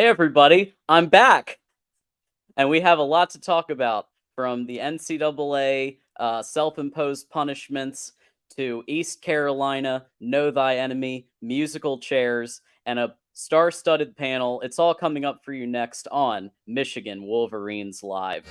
Hey everybody, I'm back, and we have a lot to talk about, from the NCAA self-imposed punishments to East Carolina, Know Thy Enemy, musical chairs, and a star-studded panel. It's all coming up for you next on Michigan Wolverines Live.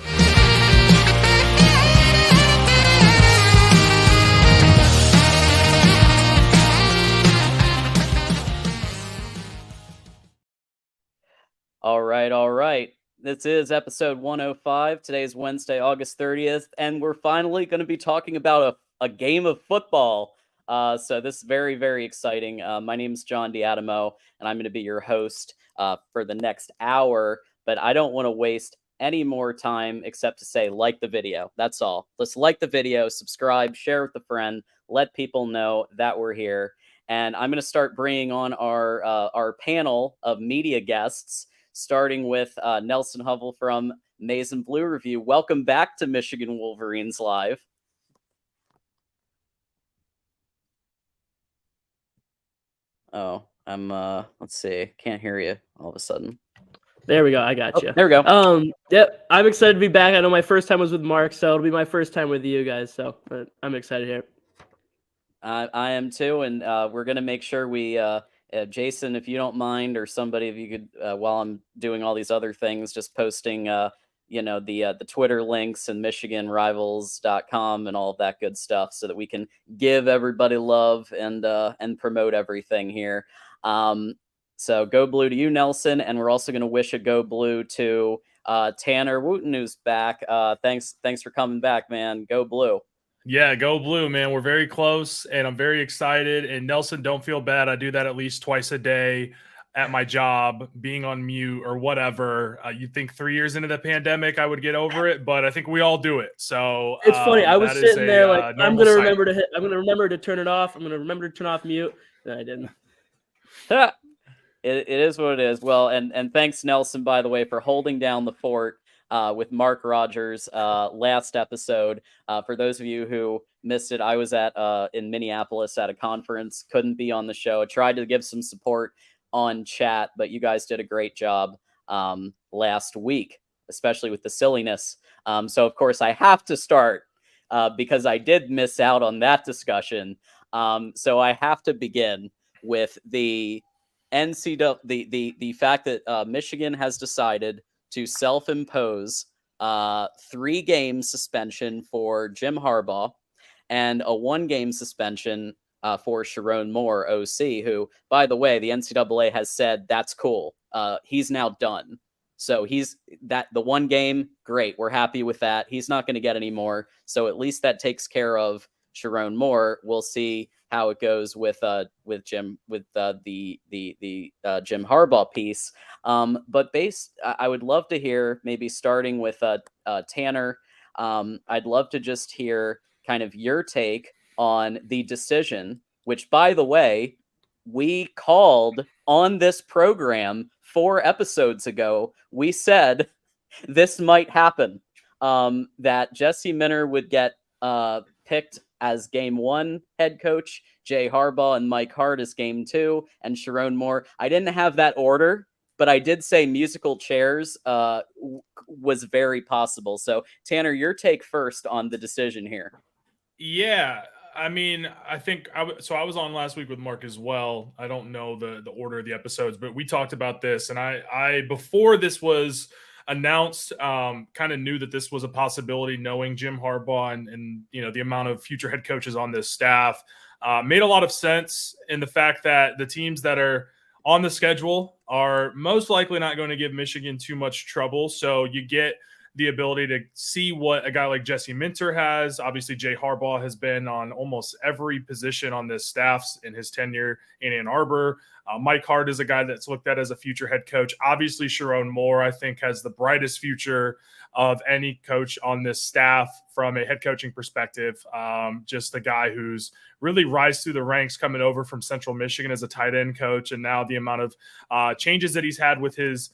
All right. This is episode 105. Today is Wednesday, August 30th, and we're finally going to be talking about a game of football. So this is very, very exciting. My name is John D'Adamo, and I'm going to be your host for the next hour. But I don't want to waste any more time except to say, like the video. That's all. Let's like the video, subscribe, share with a friend, let people know that we're here. And I'm going to start bringing on our panel of media guests, starting with Nelson Hubbell from Maize Blue Review. Welcome back to Michigan Wolverines Live. Oh, let's see. Can't hear you all of a sudden. There we go. I got you. There we go. Yep. I'm excited to be back. I know my first time was with Mark, so it'll be my first time with you guys. So I'm excited here. I am too, and we're going to make sure we... Jason, if you don't mind, or somebody, if you could, while I'm doing all these other things, just posting, the Twitter links and MichiganRivals.com and all of that good stuff, so that we can give everybody love and promote everything here. So go blue to you, Nelson, and we're also going to wish a go blue to Tanner Wooten, who's back. Thanks for coming back, man. Go blue. Yeah, go blue, man. We're very close, and I'm very excited. And Nelson, don't feel bad. I do that at least twice a day at my job, being on mute or whatever. You'd think 3 years into the pandemic I would get over it, but I think we all do it. So it's funny. I was sitting there like, I'm gonna remember to turn it off. I'm gonna remember to turn off mute, and I didn't. It is what it is. Well, and thanks, Nelson, by the way, for holding down the fort with Mark Rogers last episode. For those of you who missed it, I was in Minneapolis at a conference, couldn't be on the show. I tried to give some support on chat, but you guys did a great job last week, especially with the silliness. So, of course, I have to start because I did miss out on that discussion. So I have to begin with the the fact that Michigan has decided to self-impose 3-game suspension for Jim Harbaugh and a 1-game suspension for Sharon Moore, OC, who, by the way, the NCAA has said that's cool. He's now done. So the 1 game, great. We're happy with that. He's not going to get any more. So at least that takes care of Sharon Moore. We'll see how it goes with Jim, with the Jim Harbaugh piece. But I would love to hear, maybe starting with Tanner. I'd love to just hear kind of your take on the decision, which, by the way, we called on this program 4 episodes ago. We said this might happen, that Jesse Minter would get picked as game 1 head coach, Jay Harbaugh and Mike Hart as game 2, and Sharon Moore. I didn't have that order, but I did say musical chairs was very possible. So, Tanner, your take first on the decision here. Yeah, I mean, I think I was on last week with Mark as well. I don't know the order of the episodes, but we talked about this, and I before this was announced, kind of knew that this was a possibility, knowing Jim Harbaugh and the amount of future head coaches on this staff. Made a lot of sense in the fact that the teams that are on the schedule are most likely not going to give Michigan too much trouble. So you get the ability to see what a guy like Jesse Minter has. Obviously, Jay Harbaugh has been on almost every position on this staff in his tenure in Ann Arbor. Mike Hart is a guy that's looked at as a future head coach. Obviously, Sharon Moore, I think, has the brightest future of any coach on this staff from a head coaching perspective. Just a guy who's really rise through the ranks coming over from Central Michigan as a tight end coach. And now the amount of changes that he's had with his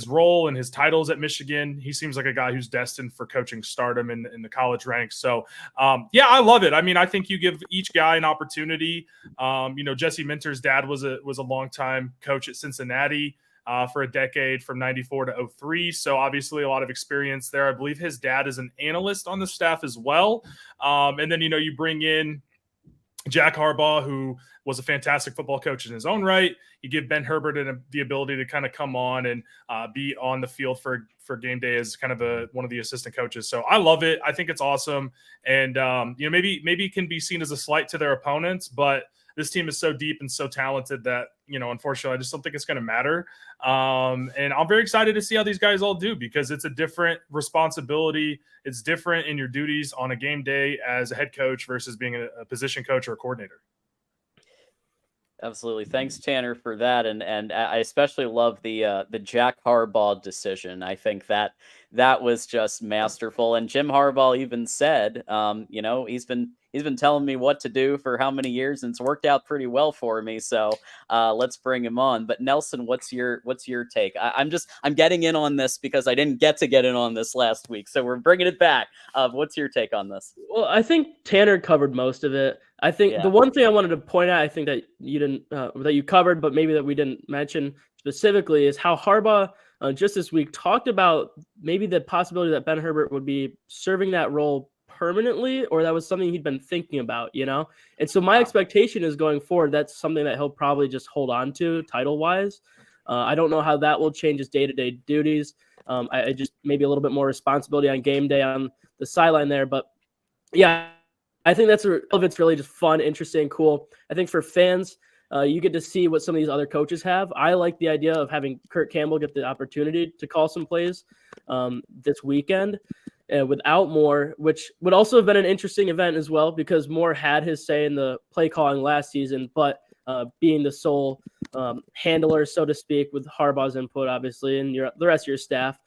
role and his titles at Michigan, he seems like a guy who's destined for coaching stardom in the college ranks. So, yeah, I love it. I mean, I think you give each guy an opportunity. Jesse Minter's dad was a longtime coach at Cincinnati. for a decade from 94 to 03. So obviously a lot of experience there. I believe his dad is an analyst on the staff as well. And then, you bring in Jack Harbaugh, who was a fantastic football coach in his own right. You give Ben Herbert the ability to kind of come on and be on the field for game day as kind of one of the assistant coaches. So I love it. I think it's awesome. And, maybe it can be seen as a slight to their opponents, but this team is so deep and so talented that, unfortunately, I just don't think it's going to matter. And I'm very excited to see how these guys all do, because it's a different responsibility. It's different in your duties on a game day as a head coach versus being a position coach or a coordinator. Absolutely. Thanks, Tanner, for that. And I especially love the Jack Harbaugh decision. I think that was just masterful. And Jim Harbaugh even said, he's been telling me what to do for how many years, and it's worked out pretty well for me. So let's bring him on. But Nelson, what's your take? I'm getting in on this because I didn't get in on this last week, so we're bringing it back. What's your take on this? Well, I think Tanner covered most of it. I think the one thing I wanted to point out, I think that you didn't, that you covered, but maybe that we didn't mention specifically, is how Harbaugh just this week talked about maybe the possibility that Ben Herbert would be serving that role permanently, or that was something he'd been thinking about, And so my expectation is going forward, that's something that he'll probably just hold on to title-wise. I don't know how that will change his day-to-day duties. I just maybe a little bit more responsibility on game day on the sideline there, but yeah. I think it's really just fun, interesting, cool. I think for fans, you get to see what some of these other coaches have. I like the idea of having Kirk Campbell get the opportunity to call some plays this weekend without Moore, which would also have been an interesting event as well, because Moore had his say in the play calling last season, but being the sole handler, so to speak, with Harbaugh's input, obviously, and the rest of your staff,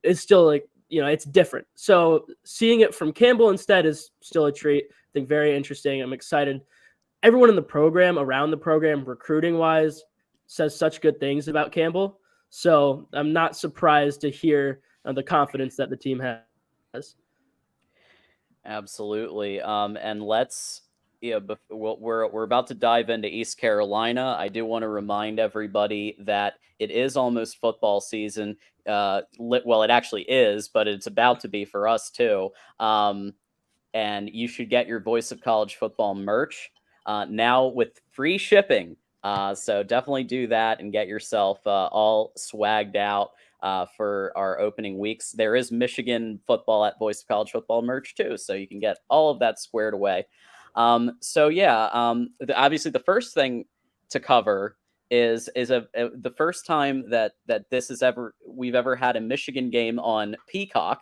is still it's different. So seeing it from Campbell instead is still a treat. I think very interesting. I'm excited. Everyone in the program, around the program, recruiting wise, says such good things about Campbell. So I'm not surprised to hear the confidence that the team has. Absolutely. And let's, we're about to dive into East Carolina. I do want to remind everybody that it is almost football season. Well, it actually is, but it's about to be for us too. And you should get your Voice of College Football merch now with free shipping. So definitely do that and get yourself all swagged out for our opening weeks. There is Michigan football at Voice of College Football merch too, so you can get all of that squared away. Obviously the first thing to cover is the first time that we've ever had a Michigan game on Peacock.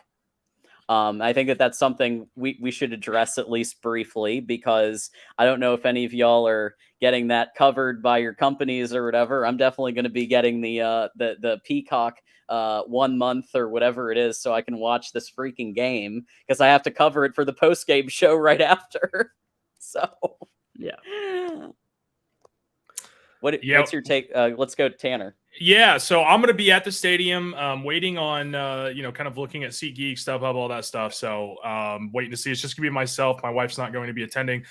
I think that's something we should address at least briefly, because I don't know if any of y'all are getting that covered by your companies or whatever. I'm definitely going to be getting the Peacock 1 month or whatever it is, so I can watch this freaking game, because I have to cover it for the post game show right after. So yeah. What's your take? Let's go to Tanner. Yeah, so I'm going to be at the stadium waiting on, kind of looking at SeatGeek, StubHub, all that stuff. So waiting to see. It's just going to be myself. My wife's not going to be attending.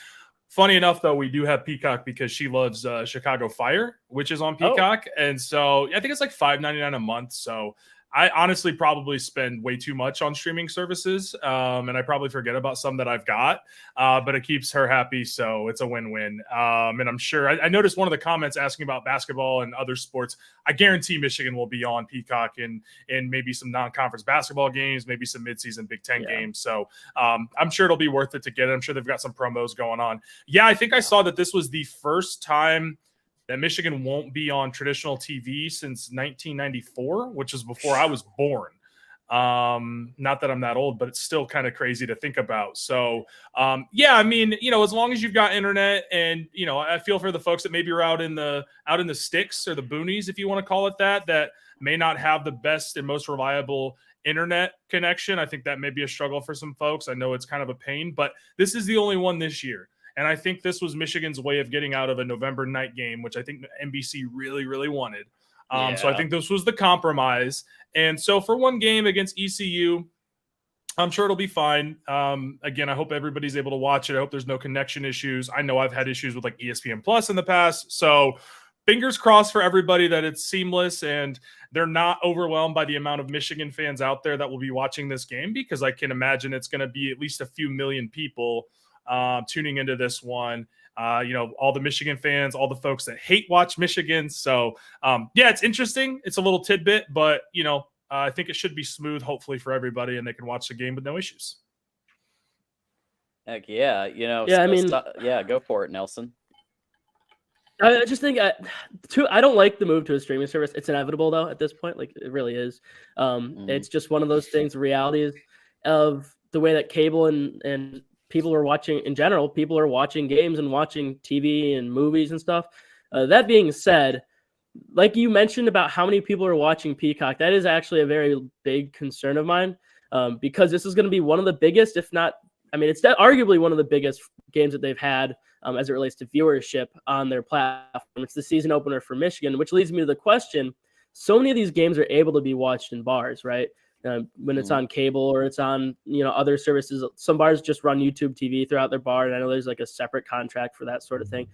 Funny enough, though, we do have Peacock because she loves Chicago Fire, which is on Peacock. Oh. And so I think it's like $5.99 a month. So I honestly probably spend way too much on streaming services, and I probably forget about some that I've got, but it keeps her happy, so it's a win-win. And I'm sure I noticed one of the comments asking about basketball and other sports. I guarantee Michigan will be on Peacock in maybe some non-conference basketball games, maybe some midseason Big Ten games. So I'm sure it'll be worth it to get it. I'm sure they've got some promos going on. Yeah, I think I saw that this was the first time that Michigan won't be on traditional TV since 1994, which is before I was born. Not that I'm that old, but it's still kind of crazy to think about. So, I mean, as long as you've got internet, and, I feel for the folks that maybe are out in the sticks or the boonies, if you want to call it that may not have the best and most reliable internet connection. I think that may be a struggle for some folks. I know it's kind of a pain, but this is the only one this year. And I think this was Michigan's way of getting out of a November night game, which I think NBC really, really wanted. So I think this was the compromise. And so for one game against ECU, I'm sure it'll be fine. Again, I hope everybody's able to watch it. I hope there's no connection issues. I know I've had issues with like ESPN Plus in the past. So fingers crossed for everybody that it's seamless and they're not overwhelmed by the amount of Michigan fans out there that will be watching this game, because I can imagine it's going to be at least a few million people tuning into this one. All the Michigan fans, all the folks that hate watch Michigan. So, it's interesting. It's a little tidbit, but, I think it should be smooth, hopefully, for everybody, and they can watch the game with no issues. Heck yeah. Go for it, Nelson. I just think I don't like the move to a streaming service. It's inevitable, though, at this point. Like, it really is. It's just one of those things. The reality is of the way that cable and people are watching in general. People are watching games and watching TV and movies and stuff. That being said, like you mentioned about how many people are watching Peacock, that is actually a very big concern of mine, because this is going to be one of the biggest, if not, it's arguably one of the biggest games that they've had as it relates to viewership on their platform. It's the season opener for Michigan, which leads me to the question. So many of these games are able to be watched in bars, right? When it's on cable or it's on, other services. Some bars just run YouTube TV throughout their bar, and I know there's like a separate contract for that sort of thing.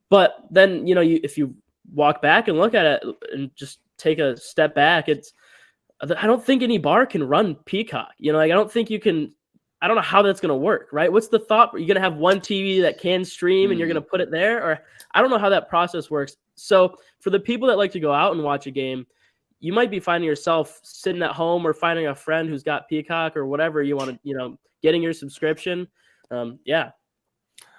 But then, if you walk back and look at it and just take a step back, I don't think any bar can run Peacock. I don't think you can. I don't know how that's going to work, right? What's the thought? Are you going to have one TV that can stream and you're going to put it there? Or I don't know how that process works. So for the people that like to go out and watch a game, you might be finding yourself sitting at home or finding a friend who's got Peacock or whatever you want to, getting your subscription. Yeah.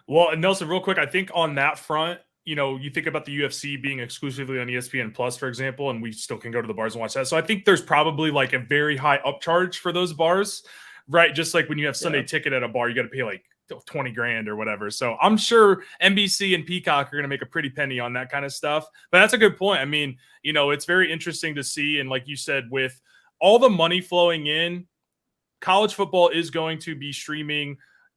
Well, Nelson, real quick, I think on that front, you think about the UFC being exclusively on ESPN Plus, for example, and we still can go to the bars and watch that. So I think there's probably like a very high upcharge for those bars, right? Just like when you have Sunday ticket at a bar, you got to pay like 20 grand or whatever. So I'm sure NBC and Peacock are going to make a pretty penny on that kind of stuff. But that's a good point. It's very interesting to see. And like you said, with all the money flowing in, college football is going to be streaming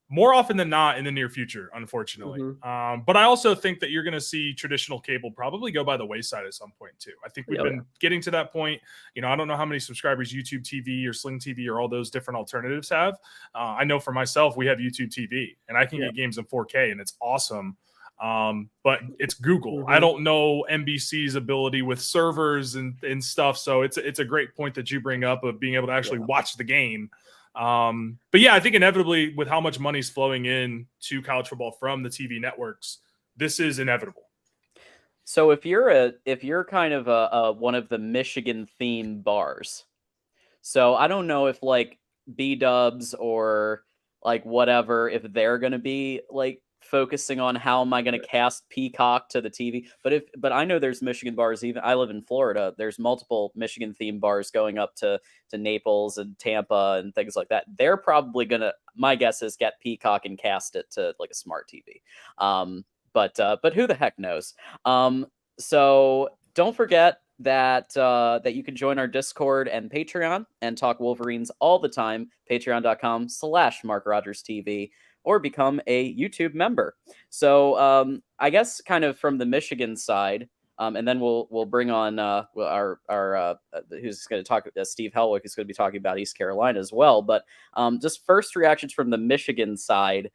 more often than not in the near future, unfortunately. But I also think that you're going to see traditional cable probably go by the wayside at some point too. I think we've been getting to that point. I don't know how many subscribers YouTube TV or Sling TV or all those different alternatives have. I know for myself, we have YouTube TV and I can get games in 4K and it's awesome. But it's Google. I don't know NBC's ability with servers and stuff. So it's a great point that you bring up of being able to actually watch the game. But I think inevitably with how much money's flowing in to college football from the TV networks, this is inevitable. So if you're kind of a one of the Michigan themed bars, so I don't know if like B-Dubs or like whatever, if they're going to be like focusing on how am I going to cast Peacock to the TV. But I know there's Michigan bars. Even I live in Florida. There's multiple Michigan themed bars going up to Naples and Tampa and things like that. They're probably going to, my guess is, get Peacock and cast it to like a smart TV. But who the heck knows? So don't forget that you can join our Discord and Patreon and talk Wolverines all the time. Patreon.com/MarkRogersTV. Or become a YouTube member. So I guess kind of from the Michigan side, and then we'll bring on our who's going to talk, Steve Helwick is going to be talking about East Carolina as well. But just first reactions from the Michigan side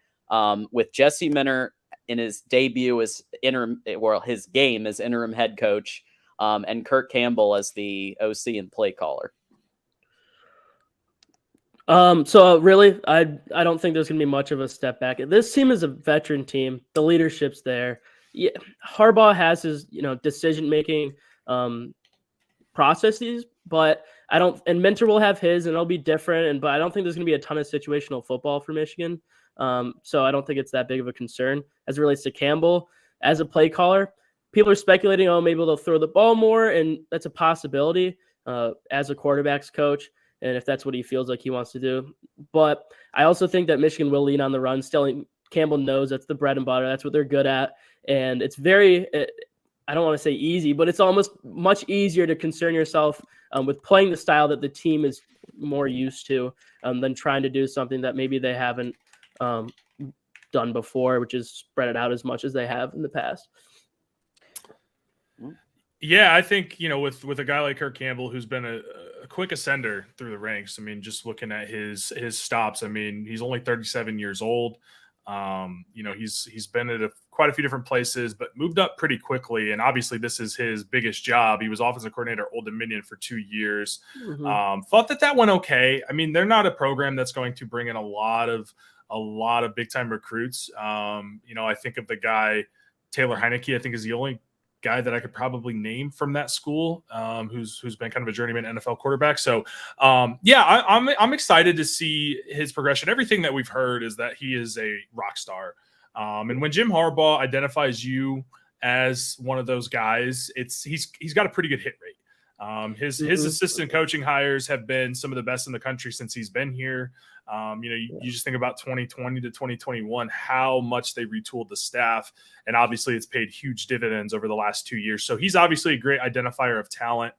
with Jesse Minter in his debut as his game as interim head coach, and Kirk Campbell as the OC and play caller. So really, I don't think there's going to be much of a step back. This team is a veteran team. The leadership's there. Yeah, Harbaugh has his, decision-making processes, but and Minter will have his, and it'll be different. But I don't think there's going to be a ton of situational football for Michigan. So I don't think it's that big of a concern as it relates to Campbell as a play caller. People are speculating, maybe they'll throw the ball more, and that's a possibility as a quarterback's coach. And if that's what he feels like he wants to do. But I also think that Michigan will lean on the run. Still, Campbell knows that's the bread and butter. That's what they're good at. And it's very, I don't want to say easy, but it's almost much easier to concern yourself with playing the style that the team is more used to than trying to do something that maybe they haven't done before, which is spread it out as much as they have in the past. Yeah, I think, with a guy like Kirk Campbell, who's been a quick ascender through the ranks. Just looking at his stops, he's only 37 years old. He's been at a quite a few different places, but moved up pretty quickly. And obviously, this is his biggest job. He was offensive coordinator at Old Dominion for 2 years. Thought that went okay. I mean, they're not a program that's going to bring in a lot of big time recruits. I think of the guy Taylor Heineke. I think is the only guy that I could probably name from that school, who's been kind of a journeyman NFL quarterback. So, I'm excited to see his progression. Everything that we've heard is that he is a rock star. And when Jim Harbaugh identifies you as one of those guys, he's got a pretty good hit rate. His assistant coaching hires have been some of the best in the country since he's been here. You just think about 2020 to 2021, how much they retooled the staff. And obviously it's paid huge dividends over the last 2 years. So he's obviously a great identifier of talent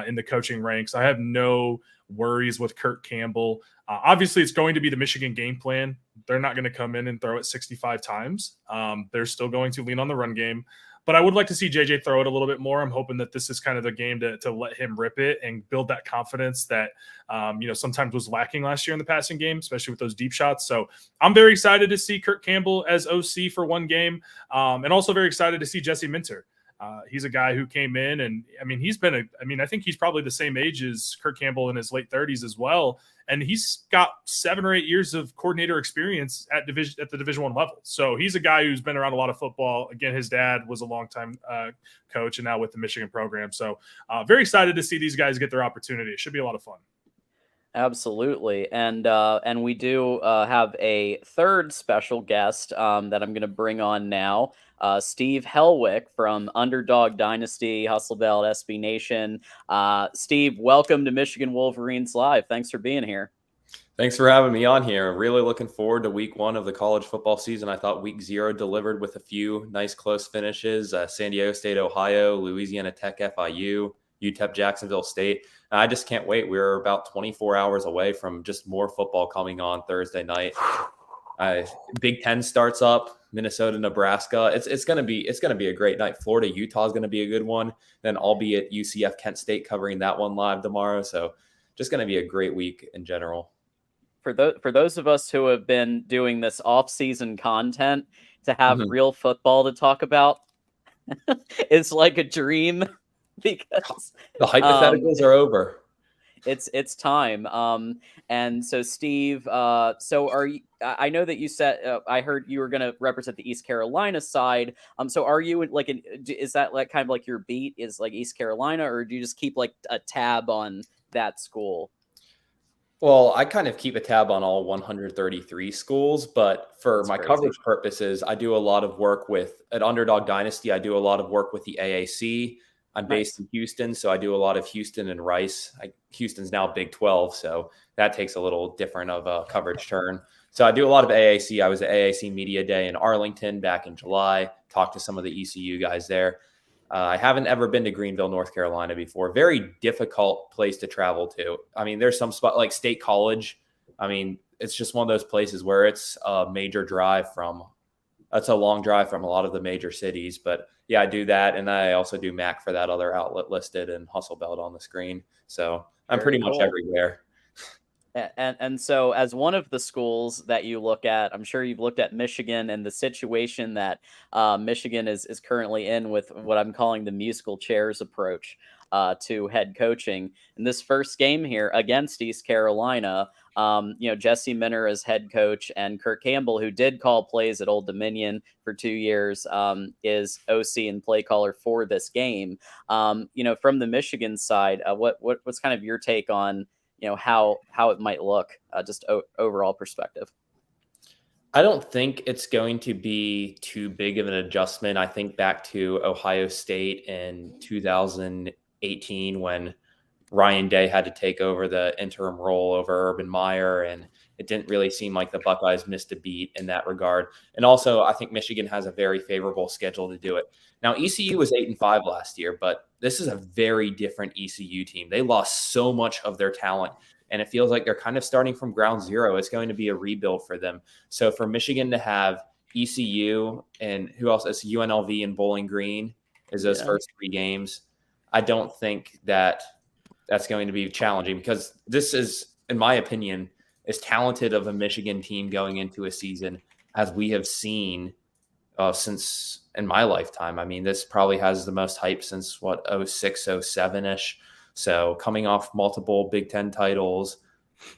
in the coaching ranks. I have no worries with Kirk Campbell. Obviously it's going to be the Michigan game plan. They're not going to come in and throw it 65 times. They're still going to lean on the run game. But I would like to see JJ throw it a little bit more. I'm hoping that this is kind of the game to let him rip it and build that confidence that, sometimes was lacking last year in the passing game, especially with those deep shots. So I'm very excited to see Kirk Campbell as OC for one game, and also very excited to see Jesse Minter. He's a guy who came in and, I think he's probably the same age as Kirk Campbell in his late 30s as well. And he's got 7 or 8 years of coordinator experience at the Division I level. So he's a guy who's been around a lot of football. Again, his dad was a longtime coach and now with the Michigan program. So very excited to see these guys get their opportunity. It should be a lot of fun. Absolutely. And we do have a third special guest that I'm going to bring on now. Steve Helwick from Underdog Dynasty, Hustle Belt, SB Nation. Steve, welcome to Michigan Wolverines Live. Thanks for being here. Thanks for having me on here. Really looking forward to week 1 of the college football season. I thought week 0 delivered with a few nice close finishes. San Diego State, Ohio, Louisiana Tech, FIU, UTEP, Jacksonville State. I just can't wait. We're about 24 hours away from just more football coming on Thursday night. Big Ten starts up. Minnesota, Nebraska. It's gonna be a great night. Florida, Utah is gonna be a good one. Then I'll be at UCF Kent State covering that one live tomorrow. So just gonna be a great week in general. For those of us who have been doing this off-season content, to have real football to talk about is like a dream because the hypotheticals are over. It's time. And so Steve, so are you? I know that you said I heard you were going to represent the East Carolina side. So are you is that like kind of like your beat is like East Carolina, or do you just keep like a tab on that school? Well, I kind of keep a tab on all 133 schools, but for my coverage purposes, I do a lot of work at Underdog Dynasty. I do a lot of work with the AAC. I'm based in Houston, so I do a lot of Houston and Rice. Houston's now Big 12, so that takes a little different of a coverage turn. So I do a lot of AAC. I was at AAC Media Day in Arlington back in July, talked to some of the ECU guys there. I haven't ever been to Greenville, North Carolina before. Very difficult place to travel to. I mean, there's some spot like State College. I mean, it's just one of those places where it's a major drive from. That's a long drive from a lot of the major cities, but yeah, I do that. And I also do Mac for that other outlet listed and Hustle Belt on the screen. So I'm pretty much everywhere. And so as one of the schools that you look at, I'm sure you've looked at Michigan and the situation that Michigan is currently in with what I'm calling the musical chairs approach to head coaching. In this first game here against East Carolina, Jesse Minter as head coach and Kirk Campbell, who did call plays at Old Dominion for 2 years, is OC and play caller for this game. From the Michigan side, what's kind of your take on how it might look, just overall perspective? I don't think it's going to be too big of an adjustment. I think back to Ohio State in 2018 when Ryan Day had to take over the interim role over Urban Meyer, and it didn't really seem like the Buckeyes missed a beat in that regard. And also, I think Michigan has a very favorable schedule to do it. Now, ECU was 8-5 last year, but this is a very different ECU team. They lost so much of their talent, and it feels like they're kind of starting from ground zero. It's going to be a rebuild for them. So for Michigan to have ECU and who else is UNLV and Bowling Green is those first 3 games, I don't think that's going to be challenging because this is, in my opinion, as talented of a Michigan team going into a season as we have seen since in my lifetime. I mean, this probably has the most hype since 06, 07-ish. So coming off multiple Big Ten titles,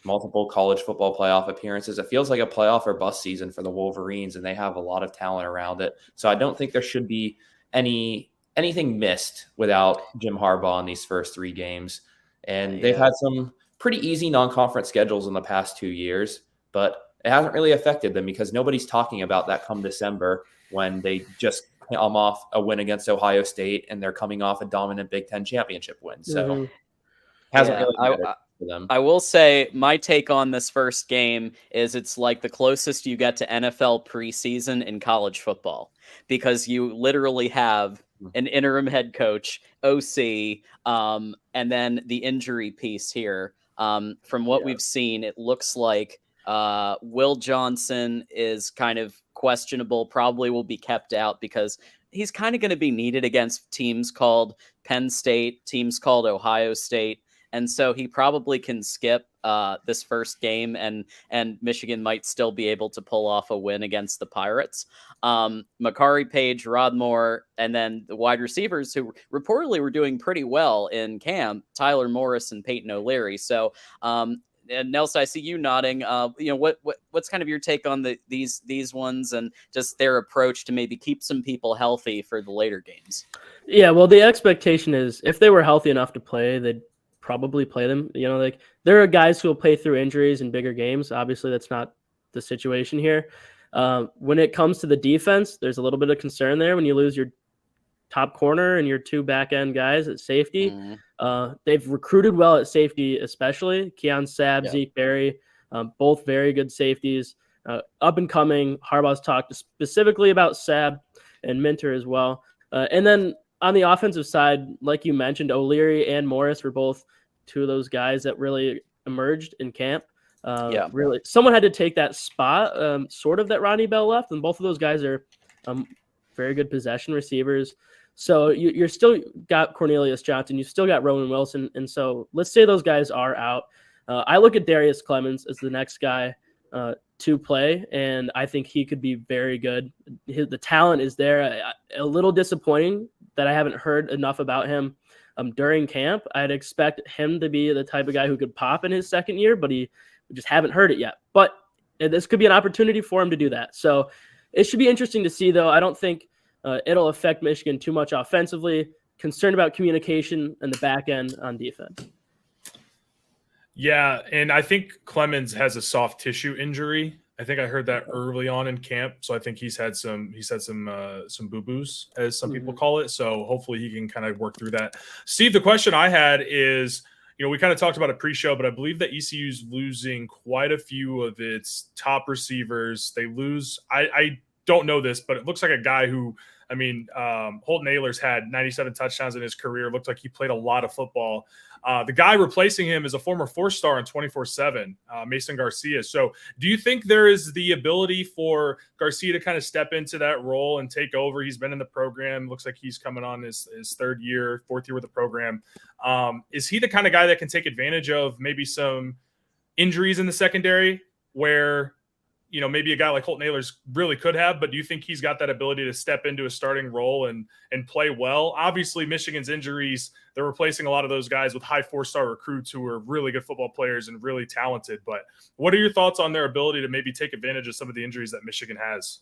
multiple college football playoff appearances, it feels like a playoff or bust season for the Wolverines, and they have a lot of talent around it. So I don't think there should be anything missed without Jim Harbaugh in these first 3 games. And they've had some pretty easy non-conference schedules in the past 2 years, but it hasn't really affected them because nobody's talking about that come December when they just come off a win against Ohio State and they're coming off a dominant Big Ten championship win. So it hasn't really mattered for them. I will say my take on this first game is it's like the closest you get to NFL preseason in college football, because you literally have an interim head coach, OC, and then the injury piece here. From what we've seen, it looks like Will Johnson is kind of questionable, probably will be kept out because he's kind of going to be needed against teams called Penn State, teams called Ohio State. And so he probably can skip this first game, and Michigan might still be able to pull off a win against the Pirates. McCarthy, Page, Rod Moore, and then the wide receivers who reportedly were doing pretty well in camp, Tyler Morris and Peyton O'Leary. So, and Nelson, I see you nodding. What's kind of your take on these ones and just their approach to maybe keep some people healthy for the later games? Yeah, well, the expectation is if they were healthy enough to play, they'd probably play them. Like there are guys who will play through injuries in bigger games. Obviously, that's not the situation here. When it comes to the defense, there's a little bit of concern there when you lose your top corner and your 2 back end guys at safety. They've recruited well at safety, especially Keon Sabb, Zeke Berry, both very good safeties. Up and coming. Harbaugh's talked specifically about Sabb and Minter as well. And then on the offensive side, like you mentioned, O'Leary and Morris were both 2 of those guys that really emerged in camp. Really, someone had to take that spot, sort of, that Ronnie Bell left, and both of those guys are very good possession receivers. So you're still got Cornelius Johnson, you still got Roman Wilson, and so let's say those guys are out. I look at Darius Clemens as the next guy to play, and I think he could be very good. The talent is there. A little disappointing that I haven't heard enough about him during camp. I'd expect him to be the type of guy who could pop in his second year, but we just haven't heard it yet. But this could be an opportunity for him to do that. So it should be interesting to see, though. I don't think it'll affect Michigan too much offensively. Concerned about communication and the back end on defense. Yeah, and I think Clemens has a soft tissue injury. I think I heard that early on in camp, so I think he's had some boo-boos, as some people call it. So hopefully he can kind of work through that. Steve, the question I had is, we kind of talked about it pre-show, but I believe that ECU's losing quite a few of its top receivers. They lose. I don't know this, but it looks like a guy who, Holton Ahlers had 97 touchdowns in his career. Looked like he played a lot of football. The guy replacing him is a former 4-star in 24/7, Mason Garcia. So do you think there is the ability for Garcia to kind of step into that role and take over? He's been in the program. Looks like he's coming on his 4th year with the program. Is he the kind of guy that can take advantage of maybe some injuries in the secondary where, maybe a guy like Holton Ahlers really could have, but do you think he's got that ability to step into a starting role and play well? Obviously, Michigan's injuries, they're replacing a lot of those guys with high 4-star recruits who are really good football players and really talented. But what are your thoughts on their ability to maybe take advantage of some of the injuries that Michigan has?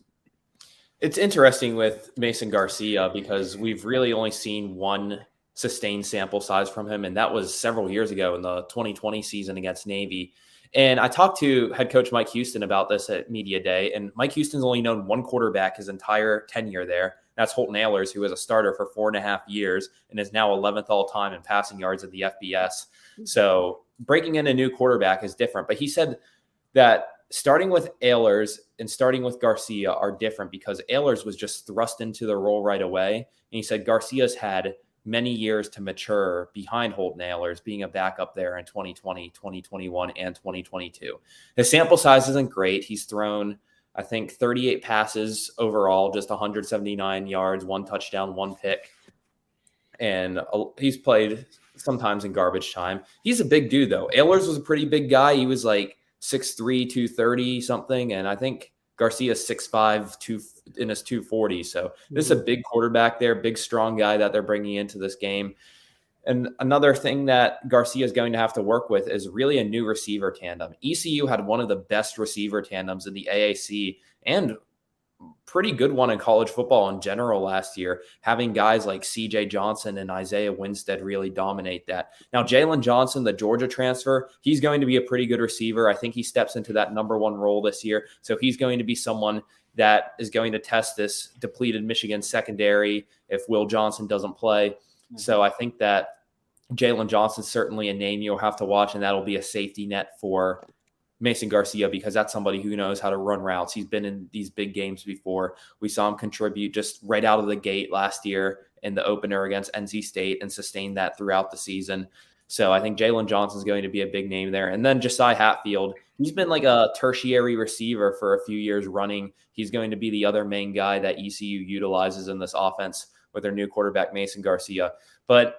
It's interesting with Mason Garcia because we've really only seen one sustained sample size from him, and that was several years ago in the 2020 season against Navy. And I talked to head coach Mike Houston about this at Media Day, and Mike Houston's only known one quarterback his entire tenure there. That's Holton Ahlers, who was a starter for 4.5 years and is now 11th all-time in passing yards at the FBS. So breaking in a new quarterback is different. But he said that starting with Ahlers and starting with Garcia are different because Ahlers was just thrust into the role right away. And he said Garcia's had many years to mature behind Holton Ahlers, being a backup there in 2020, 2021, and 2022. His sample size isn't great. He's thrown, I think, 38 passes overall, just 179 yards, 1 touchdown, 1 pick. And he's played sometimes in garbage time. He's a big dude, though. Ahlers was a pretty big guy. He was like 6'3", 230 something. And I think Garcia's 6'5", in his 240. So this is a big quarterback there, big, strong guy that they're bringing into this game. And another thing that Garcia is going to have to work with is really a new receiver tandem. ECU had one of the best receiver tandems in the AAC and pretty good one in college football in general last year, having guys like CJ Johnson and Isaiah Winstead really dominate that. Now, Jalen Johnson, the Georgia transfer, he's going to be a pretty good receiver. I think he steps into that number one role this year. So he's going to be someone that is going to test this depleted Michigan secondary if Will Johnson doesn't play. So I think that Jalen Johnson's certainly a name you'll have to watch, and that'll be a safety net for Mason Garcia because that's somebody who knows how to run routes. He's been in these big games before. We saw him contribute just right out of the gate last year in the opener against NC State and sustained that throughout the season. So I think Jalen Johnson's going to be a big name there. And then Josiah Hatfield, he's been like a tertiary receiver for a few years running. He's going to be the other main guy that ECU utilizes in this offense with their new quarterback, Mason Garcia. But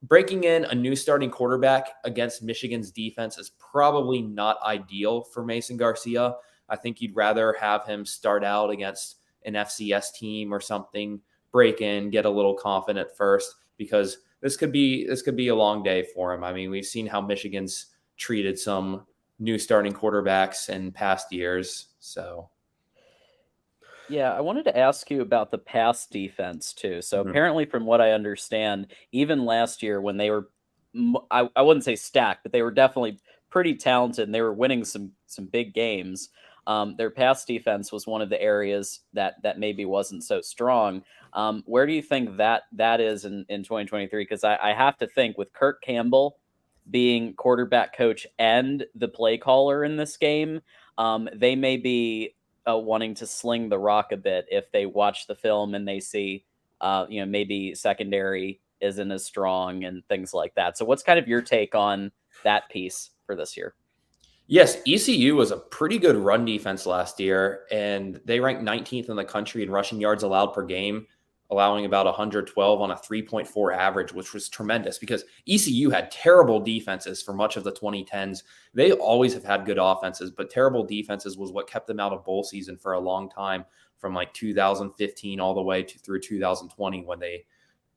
breaking in a new starting quarterback against Michigan's defense is probably not ideal for Mason Garcia. I think you'd rather have him start out against an FCS team or something, break in, get a little confident first, because this could be a long day for him. I mean, we've seen how Michigan's treated some new starting quarterbacks in past years. So yeah, I wanted to ask you about the pass defense too. So apparently, from what I understand, even last year when they were, I wouldn't say stacked, but they were definitely pretty talented and they were winning some big games. Their pass defense was one of the areas that maybe wasn't so strong. Where do you think that is in 2023? Because I have to think with Kirk Campbell being quarterback coach and the play caller in this game, they may be wanting to sling the rock a bit if they watch the film and they see, maybe secondary isn't as strong and things like that. So what's kind of your take on that piece for this year? Yes, ECU was a pretty good run defense last year, and they ranked 19th in the country in rushing yards allowed per game, allowing about 112 on a 3.4 average, which was tremendous because ECU had terrible defenses for much of the 2010s. They always have had good offenses, but terrible defenses was what kept them out of bowl season for a long time, from like 2015 all the way through 2020 when they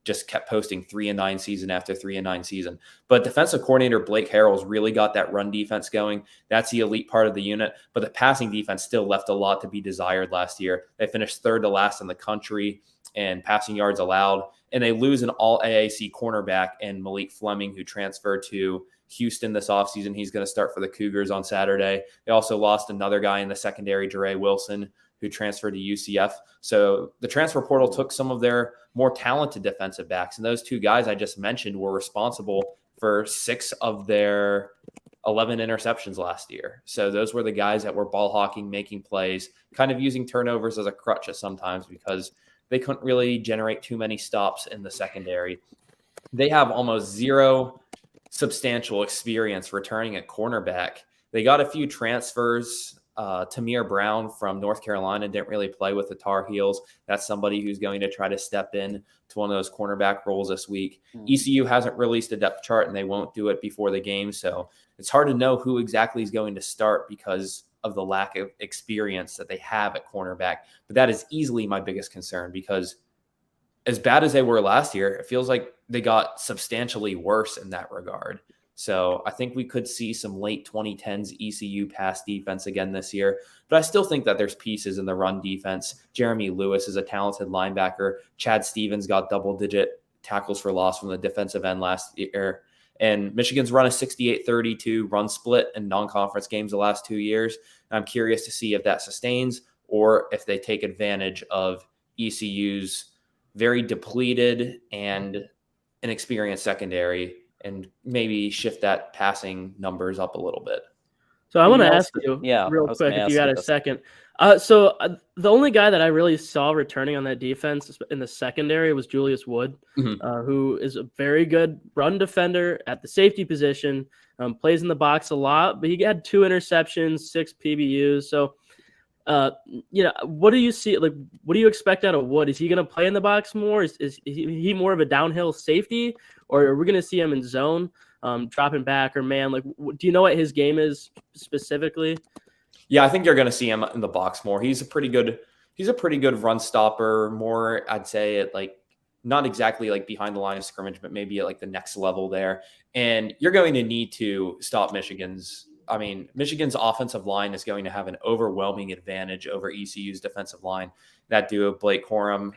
just kept posting 3-9 season after 3-9 season. But defensive coordinator Blake Harrell's really got that run defense going. That's the elite part of the unit. But the passing defense still left a lot to be desired last year. They finished third to last in the country in passing yards allowed. And they lose an all-AAC cornerback in Malik Fleming, who transferred to Houston this offseason. He's going to start for the Cougars on Saturday. They also lost another guy in the secondary, Jere Wilson, who transferred to UCF. So the transfer portal took some of their more talented defensive backs. And those two guys I just mentioned were responsible for 6 of their 11 interceptions last year. So those were the guys that were ball hawking, making plays, kind of using turnovers as a crutch sometimes because they couldn't really generate too many stops in the secondary. They have almost zero substantial experience returning at cornerback. They got a few transfers. Tamir Brown from North Carolina didn't really play with the Tar Heels. That's somebody who's going to try to step in to one of those cornerback roles this week. ECU hasn't released a depth chart, and they won't do it before the game. So it's hard to know who exactly is going to start because of the lack of experience that they have at cornerback. But that is easily my biggest concern because as bad as they were last year, it feels like they got substantially worse in that regard. So I think we could see some late 2010s ECU pass defense again this year. But I still think that there's pieces in the run defense. Jeremy Lewis is a talented linebacker. Chad Stevens got double-digit tackles for loss from the defensive end last year. And Michigan's run a 68-32 run split in non-conference games the last 2 years. And I'm curious to see if that sustains or if they take advantage of ECU's very depleted and inexperienced secondary and maybe shift that passing numbers up a little bit. So I want to ask you real quick if you got a second. So the only guy that I really saw returning on that defense in the secondary was Julius Wood, who is a very good run defender at the safety position, plays in the box a lot, but he had 2 interceptions, 6 PBUs. So, what do you see? Like, what do you expect out of Wood? Is he going to play in the box more? Is he more of a downhill safety, or are we going to see him in zone, dropping back or man? Like, do you know what his game is specifically? Yeah, I think you're going to see him in the box more. He's a pretty good run stopper. More, I'd say, at like not exactly like behind the line of scrimmage, but maybe at like the next level there. And you're going to need to stop Michigan's offensive line is going to have an overwhelming advantage over ECU's defensive line. That duo of Blake Corum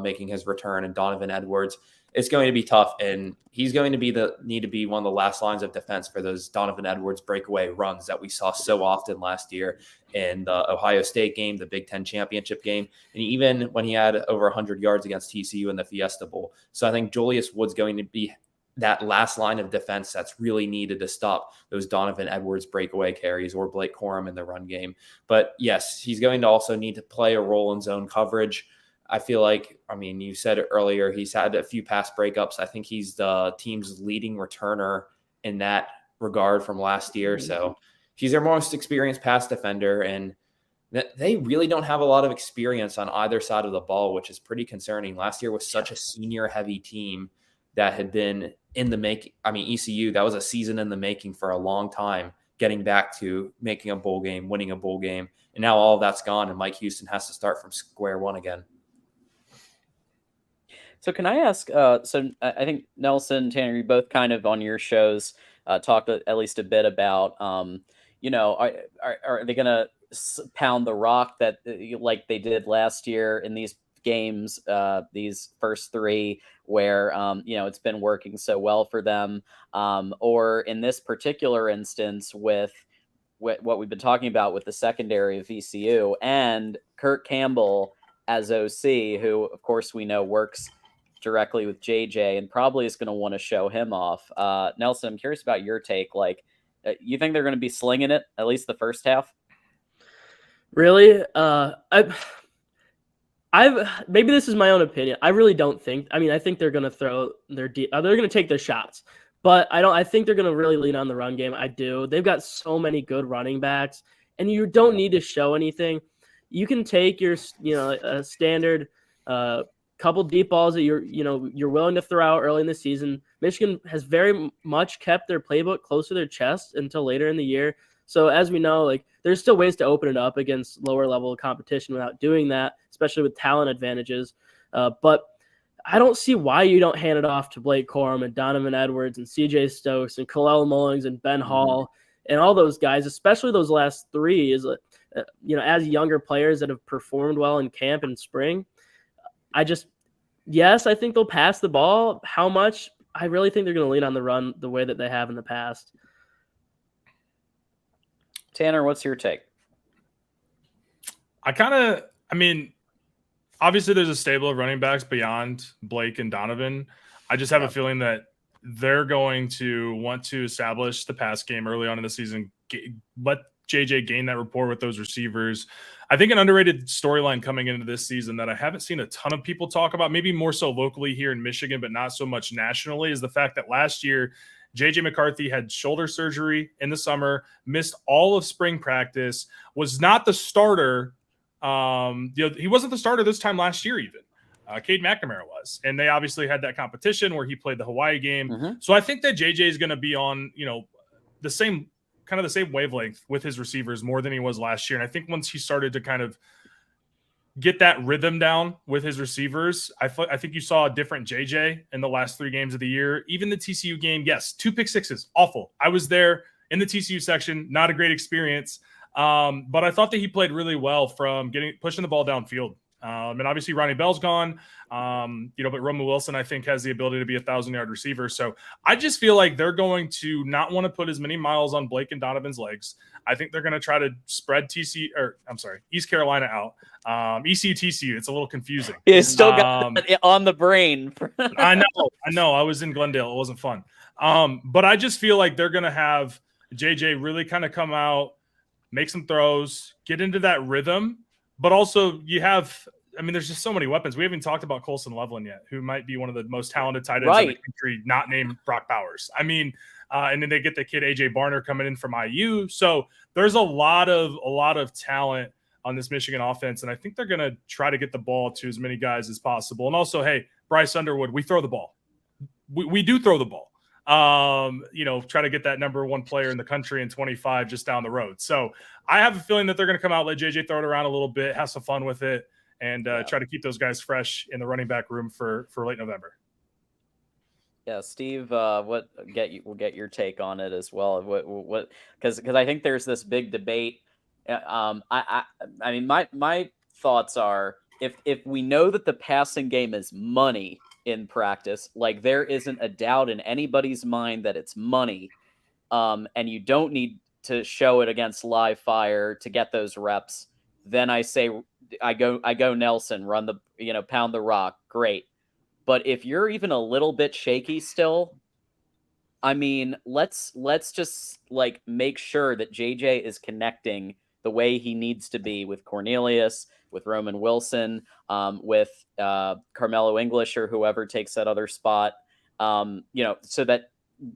making his return and Donovan Edwards. It's going to be tough, and he's going to need to be one of the last lines of defense for those Donovan Edwards breakaway runs that we saw so often last year in the Ohio State game, the Big Ten championship game, and even when he had over 100 yards against TCU in the Fiesta Bowl. So I think Julius Wood's going to be that last line of defense that's really needed to stop those Donovan Edwards breakaway carries or Blake Corum in the run game. But yes, he's going to also need to play a role in zone coverage. I feel like, you said it earlier, he's had a few pass breakups. I think he's the team's leading returner in that regard from last year. So he's their most experienced pass defender, and they really don't have a lot of experience on either side of the ball, which is pretty concerning. Last year was such a senior-heavy team that had been in the making. ECU, that was a season in the making for a long time, getting back to making a bowl game, winning a bowl game. And now all of that's gone, and Mike Houston has to start from square one again. So can I ask, so I think Nelson, Tanner, you both kind of on your shows talked at least a bit about, are they going to pound the rock that like they did last year in these games, these first three where, it's been working so well for them, or in this particular instance with what we've been talking about with the secondary of ECU and Kirk Campbell as OC, who of course we know works directly with JJ and probably is going to want to show him off. Nelson, I'm curious about your take. Like, you think they're going to be slinging it at least the first half? Really? Maybe this is my own opinion. I really don't think. I think they're going to throw they're going to take their shots, but I think they're going to really lean on the run game. I do. They've got so many good running backs, and you don't need to show anything. You can take your a standard couple deep balls that you're willing to throw out early in the season. Michigan has very much kept their playbook close to their chest until later in the year. So as we know, like there's still ways to open it up against lower level competition without doing that, especially with talent advantages. But I don't see why you don't hand it off to Blake Corum and Donovan Edwards and CJ Stokes and Kalel Mullings and Ben Hall and all those guys, especially those last three, is as younger players that have performed well in camp and spring. Yes, I think they'll pass the ball. How much? I really think they're going to lean on the run the way that they have in the past. Tanner, what's your take? Obviously there's a stable of running backs beyond Blake and Donovan. I just have a feeling that they're going to want to establish the pass game early on in the season, let JJ gain that rapport with those receivers. I think an underrated storyline coming into this season that I haven't seen a ton of people talk about, maybe more so locally here in Michigan, but not so much nationally, is the fact that last year JJ McCarthy had shoulder surgery in the summer, missed all of spring practice, was not the starter. He wasn't the starter this time last year even. Cade McNamara was. And they obviously had that competition where he played the Hawaii game. Mm-hmm. So I think that JJ is going to be on, the same wavelength with his receivers more than he was last year. And I think once he started to kind of get that rhythm down with his receivers, I think you saw a different JJ in the last 3 games of the year. Even the TCU game, yes, 2 pick sixes, awful. I was there in the TCU section, not a great experience. But I thought that he played really well from pushing the ball downfield. And obviously Ronnie Bell's gone, but Roman Wilson, I think, has the ability to be 1,000-yard receiver. So I just feel like they're going to not want to put as many miles on Blake and Donovan's legs. I think they're going to try to spread East Carolina out. ECU, TCU, it's a little confusing. It's still got that on the brain. I know. I was in Glendale. It wasn't fun. But I just feel like they're going to have JJ really kind of come out, make some throws, get into that rhythm. But also there's just so many weapons. We haven't talked about Colson Loveland yet, who might be one of the most talented tight ends in the country, not named Brock Bowers. And then they get the kid AJ Barner coming in from IU. So there's a lot of talent on this Michigan offense. And I think they're going to try to get the ball to as many guys as possible. And also, hey, Bryce Underwood, we throw the ball. We do throw the ball. try to get that number one player in the country in 25 just down the road. So I have a feeling that they're going to come out, let JJ throw it around a little bit, have some fun with it, and try to keep those guys fresh in the running back room for late November. Yeah, Steve, we'll get your take on it as well. What because I think there's this big debate. I mean, my thoughts are, if we know that the passing game is money in practice, like there isn't a doubt in anybody's mind that it's money, and you don't need to show it against live fire to get those reps, then I say I go Nelson, run the pound the rock, great. But if you're even a little bit shaky still, I mean, let's just like make sure that JJ is connecting the way he needs to be with Cornelius, with Roman Wilson, with Carmelo English or whoever takes that other spot, so that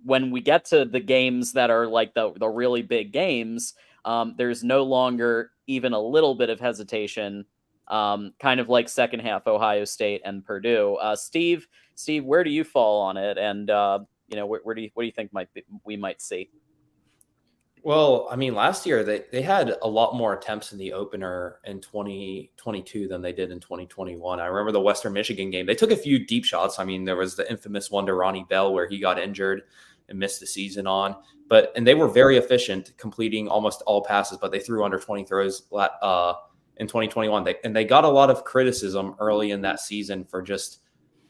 when we get to the games that are like the really big games, there's no longer even a little bit of hesitation, kind of like second half Ohio State and Purdue. Steve, where do you fall on it? And what do you think we might see? Well, I mean, last year they had a lot more attempts in the opener in 2022 than they did in 2021. I remember the Western Michigan game. They took a few deep shots. I mean, there was the infamous one to Ronnie Bell where he got injured and missed the season on. And they were very efficient, completing almost all passes, but they threw under 20 throws in 2021. They got a lot of criticism early in that season for just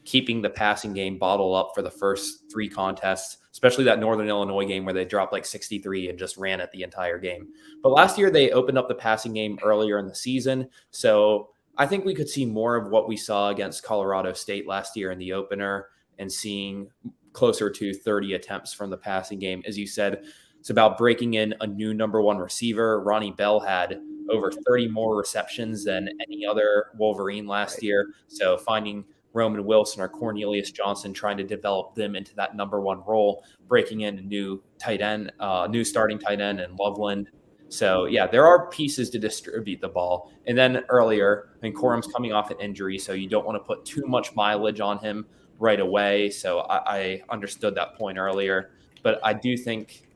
keeping the passing game bottled up for the first three contests, especially that Northern Illinois game where they dropped like 63 and just ran it the entire game. But last year they opened up the passing game earlier in the season. So I think we could see more of what we saw against Colorado State last year in the opener and seeing closer to 30 attempts from the passing game. As you said, it's about breaking in a new number one receiver. Ronnie Bell had over 30 more receptions than any other Wolverine last year. So finding Roman Wilson or Cornelius Johnson, trying to develop them into that number one role, breaking in a new tight end, new starting tight end in Loveland. So yeah, there are pieces to distribute the ball. And then earlier, I mean, Corum's coming off an injury, so you don't want to put too much mileage on him right away. So I understood that point earlier, but I do think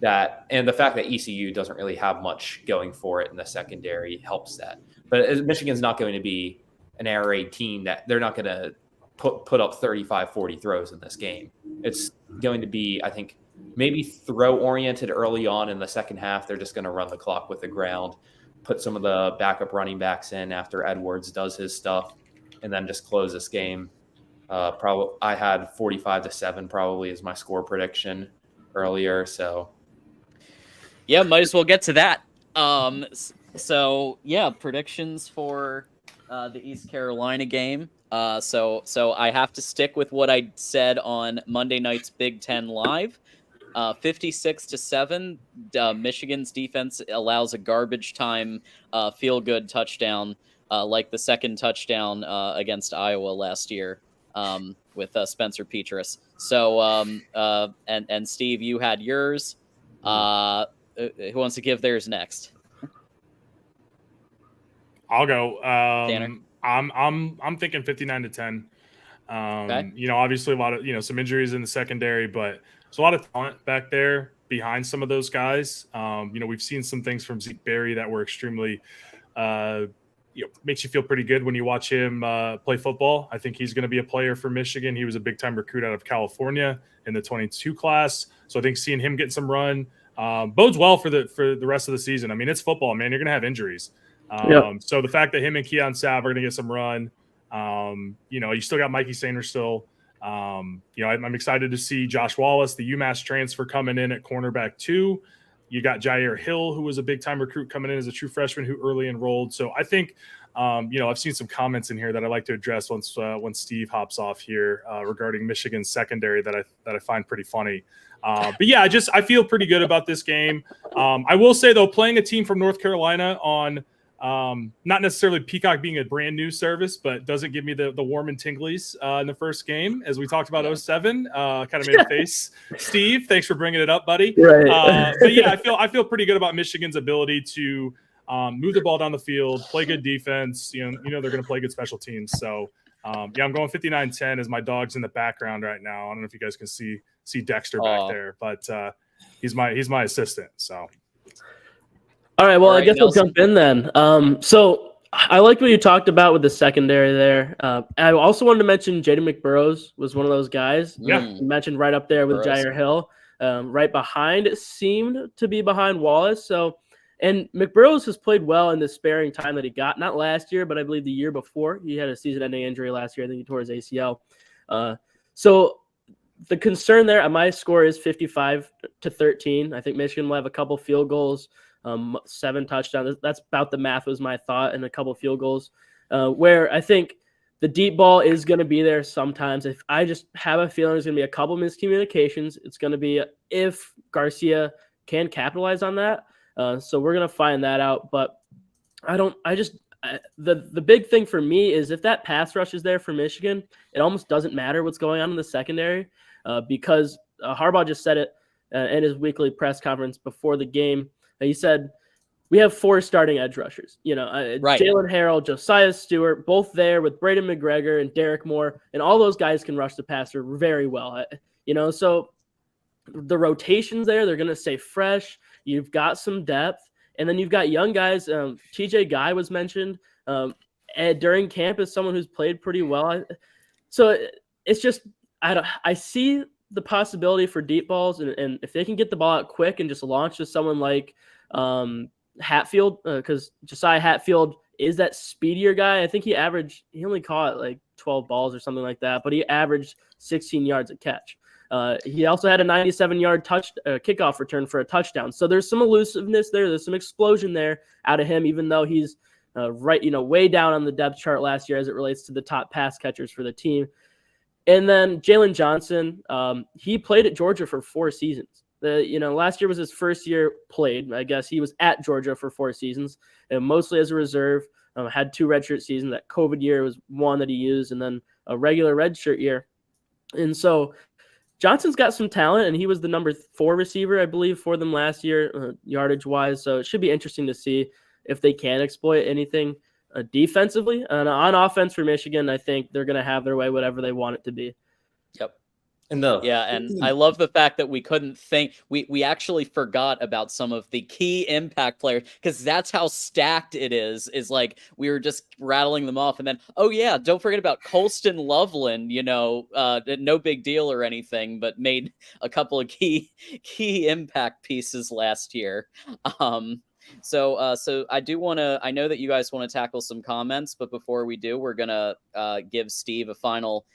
that, and the fact that ECU doesn't really have much going for it in the secondary helps that. But Michigan's not going to be an air raid team that they're not going to put up 35, 40 throws in this game. It's going to be, I think, maybe throw oriented early on in the second half. They're just going to run the clock with the ground, put some of the backup running backs in after Edwards does his stuff, and then just close this game. Probably I had 45-7 probably as my score prediction earlier. So yeah, might as well get to that. So yeah, predictions for the East Carolina game. So I have to stick with what I said on Monday night's Big Ten Live. 56-7. Michigan's defense allows a garbage time feel good touchdown, like the second touchdown against Iowa last year with Spencer Petras. So and Steve, you had yours. Who wants to give theirs next? I'll go. Tanner? I'm thinking 59-10. Okay. Obviously a lot of, some injuries in the secondary, but there's a lot of talent back there behind some of those guys. We've seen some things from Zeke Berry that were extremely, makes you feel pretty good when you watch him play football. I think he's going to be a player for Michigan. He was a big time recruit out of California in the 22 class. So I think seeing him get some run bodes well for the rest of the season. I mean, it's football, man. You're going to have injuries. So the fact that him and Keon Sav are going to get some run, you still got Mikey Sainer still. I'm excited to see Josh Wallace, the UMass transfer, coming in at cornerback 2. You got Jair Hill, who was a big-time recruit, coming in as a true freshman who early enrolled. So I think, I've seen some comments in here that I'd like to address once Steve hops off here regarding Michigan's secondary that I find pretty funny. But yeah, I feel pretty good about this game. I will say, though, playing a team from North Carolina on not necessarily Peacock being a brand new service, but doesn't give me the warm and tinglies in the first game, as we talked about 07. Kind of made a face. Steve, thanks for bringing it up, buddy. Right. But yeah, I feel pretty good about Michigan's ability to move the ball down the field, play good defense. They're going to play good special teams. So I'm going 59-10 as my dog's in the background right now. I don't know if you guys can see see Dexter back there, but he's my assistant. So, all right. Well, All right, I guess Nelson. we'll jump in then. So I liked what you talked about with the secondary there. I also wanted to mention Jaden McBurrows was one of those guys. Yeah. You mentioned right up there with Burrows. Jair Hill, right behind. It seemed to be behind Wallace. So, and McBurrows has played well in the sparing time that he got. Not last year, but I believe the year before. He had a season-ending injury last year. I think he tore his ACL. So the concern there, my score is 55-13. I think Michigan will have a couple field goals. 7 touchdowns. That's about the math was my thought, and a couple field goals. Where I think the deep ball is going to be there sometimes. If I just have a feeling there's going to be a couple miscommunications, it's going to be if Garcia can capitalize on that. So we're going to find that out. But the big thing for me is if that pass rush is there for Michigan, it almost doesn't matter what's going on in the secondary because Harbaugh just said it in his weekly press conference before the game. He said, we have 4 starting edge rushers, Right. Jalen Harrell, Josiah Stewart, both there with Braden McGregor and Derek Moore, and all those guys can rush the passer very well, so the rotations there, they're going to stay fresh. You've got some depth, and then you've got young guys. TJ Guy was mentioned during camp as someone who's played pretty well. So it's just, I see the possibility for deep balls, and if they can get the ball out quick and just launch to someone like Hatfield, because Josiah Hatfield is that speedier guy. I think he only caught like 12 balls or something like that, but he averaged 16 yards a catch. He also had a 97-yard kickoff return for a touchdown. So there's some elusiveness there. There's some explosion there out of him, even though he's way down on the depth chart last year as it relates to the top pass catchers for the team. And then Jalen Johnson, he played at Georgia for 4 seasons. Last year was his first year played. I guess he was at Georgia for 4 seasons, and mostly as a reserve. Had 2 redshirt seasons. That COVID year was one that he used, and then a regular redshirt year. And so Johnson's got some talent, and he was the number 4 receiver, I believe, for them last year, yardage-wise. So it should be interesting to see if they can exploit anything defensively. And on offense for Michigan, I think they're going to have their way, whatever they want it to be. Yep. And I love the fact that we couldn't think. We actually forgot about some of the key impact players because that's how stacked it is. Is like we were just rattling them off, and then don't forget about Colston Loveland. No big deal or anything, but made a couple of key impact pieces last year. So I do want to. I know that you guys want to tackle some comments, but before we do, we're gonna give Steve a final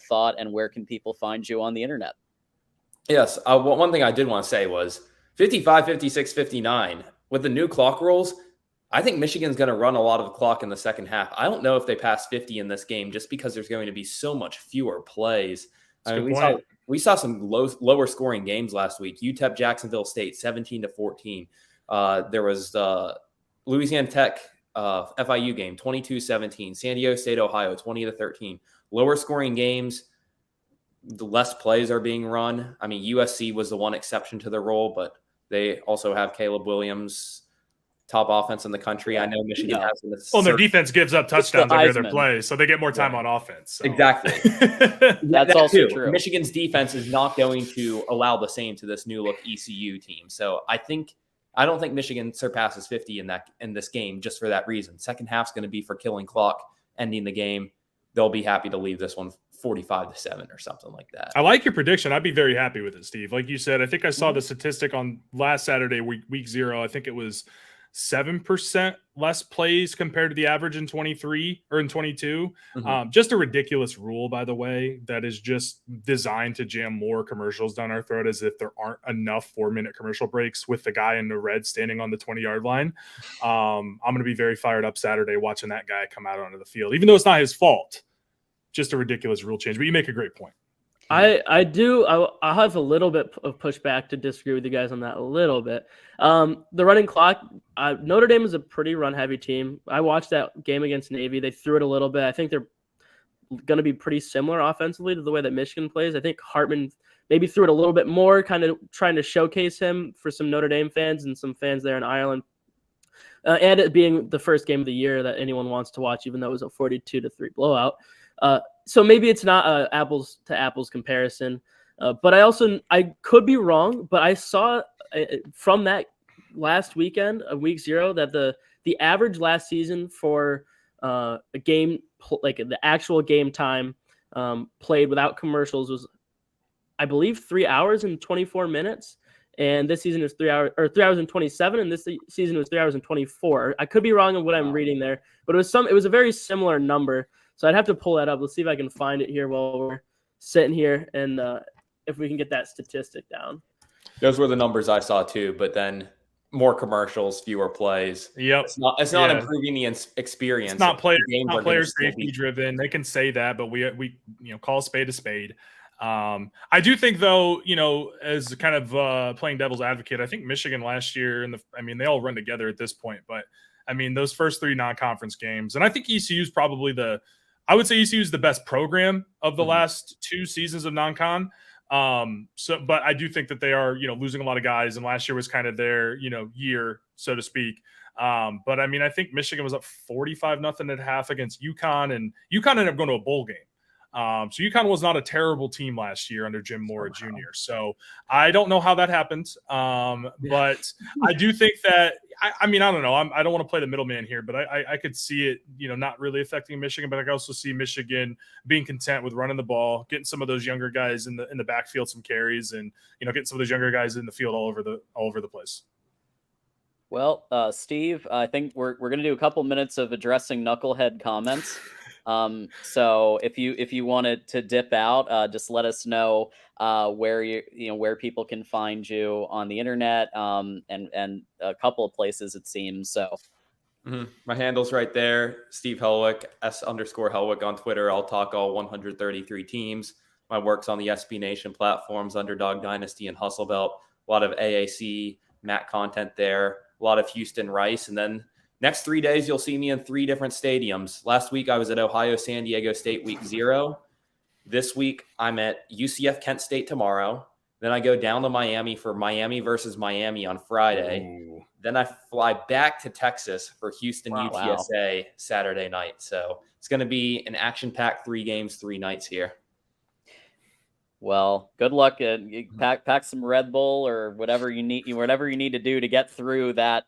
thought, and where can people find you on the internet? Yes. One thing I did want to say was 55, 56, 59. With the new clock rules, I think Michigan's going to run a lot of the clock in the second half. I don't know if they pass 50 in this game just because there's going to be so much fewer plays. We saw some lower scoring games last week. UTEP Jacksonville State 17-14. There was the Louisiana Tech FIU game 22-17. San Diego State Ohio 20-13. Lower scoring games, the less plays are being run. I mean, USC was the one exception to the rule, but they also have Caleb Williams, top offense in the country. I know Michigan has this. Well, their defense gives up touchdowns every other play, so they get more time on offense. So. Exactly. That's also true. Michigan's defense is not going to allow the same to this new look ECU team. So I don't think Michigan surpasses 50 in this game just for that reason. Second half's going to be for killing clock, ending the game. They'll be happy to leave this one 45-7 or something like that. I like your prediction. I'd be very happy with it, Steve. Like you said, I think I saw the statistic on last Saturday, week 0. I think it was 7% less plays compared to the average in 23 or in 22. Just a ridiculous rule, by the way, that is just designed to jam more commercials down our throat as if there aren't enough 4-minute commercial breaks with the guy in the red standing on the 20-yard line. I'm going to be very fired up Saturday watching that guy come out onto the field, even though it's not his fault. Just a ridiculous rule change, but you make a great point. I'll have a little bit of pushback to disagree with you guys on that a little bit. The running clock, Notre Dame is a pretty run-heavy team. I watched that game against Navy. They threw it a little bit. I think they're going to be pretty similar offensively to the way that Michigan plays. I think Hartman maybe threw it a little bit more, kind of trying to showcase him for some Notre Dame fans and some fans there in Ireland. And it being the first game of the year that anyone wants to watch, even though it was a 42-3 blowout. So maybe it's not an apples to apples comparison. But I could be wrong, but I saw from that last weekend of week 0 that the average last season for a game, like the actual game time played without commercials, was, I believe, 3 hours and 24 minutes. And this season is 3 hours and 27, and this season was 3 hours and 24. I could be wrong on what I'm reading there, but it was a very similar number. So I'd have to pull that up. Let's see if I can find it here while we're sitting here, and if we can get that statistic down. Those were the numbers I saw too, but then more commercials, fewer plays. Yep. It's not improving the experience. It's not player safety driven. They can say that, but we call a spade a spade. I do think, though, as kind of playing devil's advocate, I think Michigan last year they all run together at this point, but those first 3 non-conference games, and I think ECU is probably the best program of the last 2 seasons of non-con. But I do think that they are, losing a lot of guys, and last year was kind of their, year, so to speak. But I think Michigan was up 45-0 at half against UConn, and UConn ended up going to a bowl game. So UConn was not a terrible team last year under Jim Mora Jr. So I don't know how that happened. But I do think that, I don't know. I don't want to play the middleman here, but I could see it, not really affecting Michigan, but I could also see Michigan being content with running the ball, getting some of those younger guys in the backfield some carries, and, getting some of those younger guys in the field all over the place. Well, Steve, I think we're going to do a couple minutes of addressing knucklehead comments. So if you wanted to dip out, just let us know where people can find you on the internet, and a couple of places it seems. So my handle's right there, Steve Helwick, S_Helwick on Twitter. I'll talk all 133 teams. My work's on the SB Nation platforms, Underdog Dynasty and Hustle Belt. A lot of AAC Matt content there. A lot of Houston Rice, and then next 3 days, you'll see me in 3 different stadiums. Last week, I was at Ohio San Diego State week 0. This week, I'm at UCF Kent State tomorrow. Then I go down to Miami for Miami versus Miami on Friday. Ooh. Then I fly back to Texas for Houston UTSA Saturday night. So it's going to be an action-packed 3 games, 3 nights here. Well, good luck. Pack some Red Bull or whatever you need to do to get through that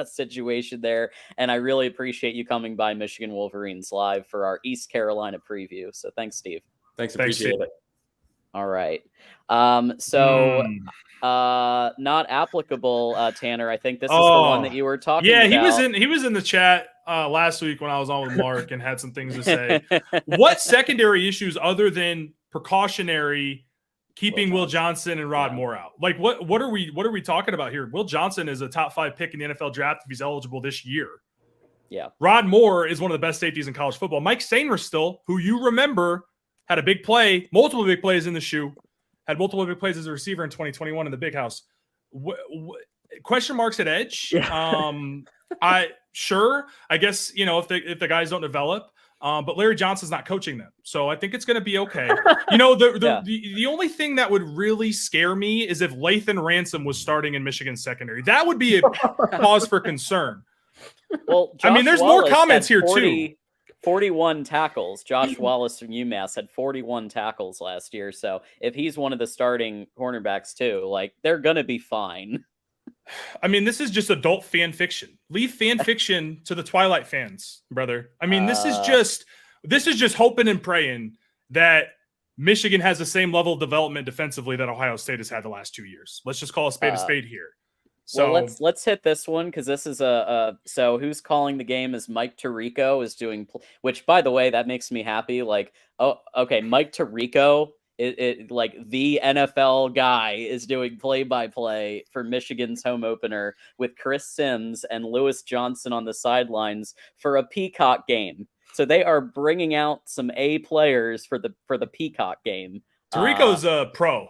situation there. And I really appreciate you coming by Michigan Wolverines Live for our East Carolina preview. So thanks, Steve. Thanks, appreciate it. All right. Not applicable, Tanner. I think this is the one that you were talking about. Yeah, he was in the chat last week when I was on with Mark and had some things to say. What secondary issues other than precautionary keeping Will Johnson and Rod Moore out? Like what are we talking about here? Will Johnson is a top 5 pick in the NFL draft if he's eligible this year. Yeah. Rod Moore is one of the best safeties in college football. Mike Sainristil, who you remember had a big play, multiple big plays in the shoe, had multiple big plays as a receiver in 2021 in the big house. Question marks at edge. Yeah. I guess, if the guys don't develop, but Larry Johnson's not coaching them. So I think it's going to be okay. The only thing that would really scare me is if Lathan Ransom was starting in Michigan's secondary. That would be a cause for concern. Well, there's more comments here too. 41 tackles. Josh Wallace from UMass had 41 tackles last year. So if he's one of the starting cornerbacks too, they're going to be fine. This is just adult fan fiction. Leave fan fiction to the Twilight fans, brother. This is just hoping and praying that Michigan has the same level of development defensively that Ohio State has had the last 2 years. Let's just call a spade here. So let's hit this one because this is so who's calling the game is Mike Tirico is doing, which by the way that makes me happy. Mike Tirico, the NFL guy is doing play-by-play for Michigan's home opener with Chris Sims and Lewis Johnson on the sidelines for a Peacock game. So they are bringing out some A players for the Peacock game. Tirico's a pro.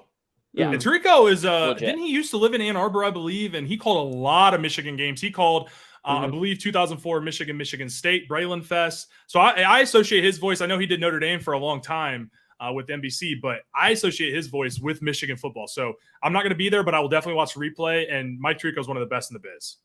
Yeah, and Tirico is didn't he used to live in Ann Arbor, I believe, and he called a lot of Michigan games. He called I believe 2004 Michigan State, Braylon Fest. So I associate his voice. I know he did Notre Dame for a long time with NBC, but I associate his voice with Michigan football. So I'm not going to be there, but I will definitely watch the replay. And Mike Tirico is one of the best in the biz.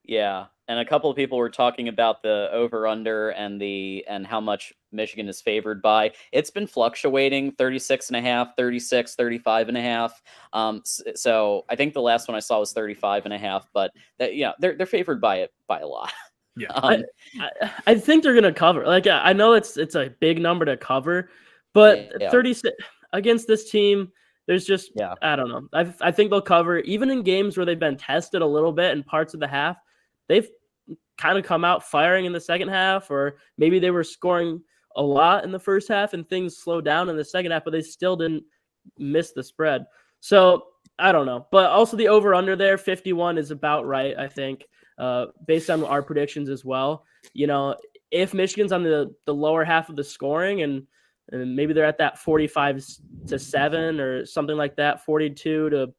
Yeah, And a couple of people were talking about the over-under and how much Michigan is favored by. It's been fluctuating 36.5, 36, 35.5. So I think the last one I saw was 35.5, but they're favored by it by a lot. Yeah. I think they're gonna cover. Like, I know it's a big number to cover, but 36 against this team, there's just I don't know. I think they'll cover. Even in games where they've been tested a little bit in parts of the half, they've kind of come out firing in the second half, or maybe they were scoring a lot in the first half and things slowed down in the second half, but they still didn't miss the spread. So I don't know. But also the over-under there, 51 is about right, I think, based on our predictions as well. If Michigan's on the lower half of the scoring and maybe they're at that 45-7 or something like that, 42 to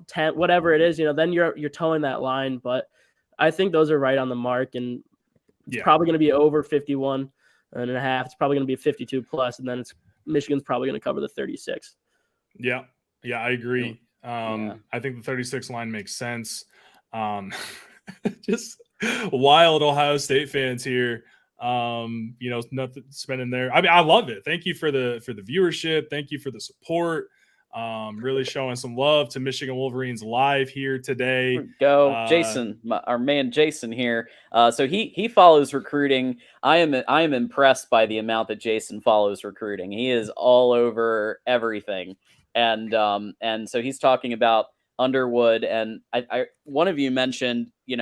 10, whatever it is, then you're towing that line. But I think those are right on the mark, and it's probably going to be over 51.5. It's probably going to be 52 plus, and then Michigan's probably going to cover the 36. Yeah, I agree. I think the 36 line makes sense. Just wild Ohio State fans here. Nothing spending there. I mean, I love it. Thank you for the viewership. Thank you for the support. Really showing some love to Michigan Wolverines live here today. Go, Jason, our man Jason here. So he follows recruiting. I am impressed by the amount that Jason follows recruiting. He is all over everything, and so he's talking about Underwood, and I one of you mentioned, you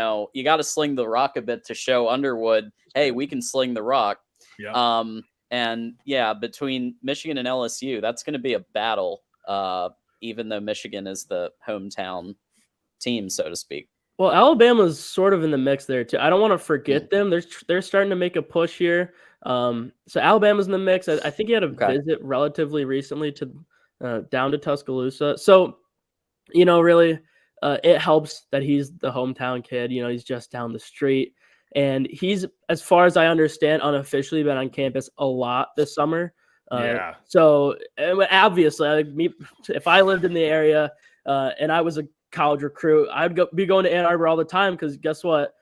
got to sling the rock a bit to show Underwood, hey, we can sling the rock. Yeah. And between Michigan and LSU, that's going to be a battle. Even though Michigan is the hometown team, so to speak. Well, Alabama's sort of in the mix there too. I don't want to forget them. They're starting to make a push here. So Alabama's in the mix. I think he had a visit relatively recently to down to Tuscaloosa. So, really, it helps that he's the hometown kid. He's just down the street, and he's, as far as I understand, unofficially been on campus a lot this summer. So obviously, if I lived in the area and I was a college recruit, I'd be going to Ann Arbor all the time, because guess what?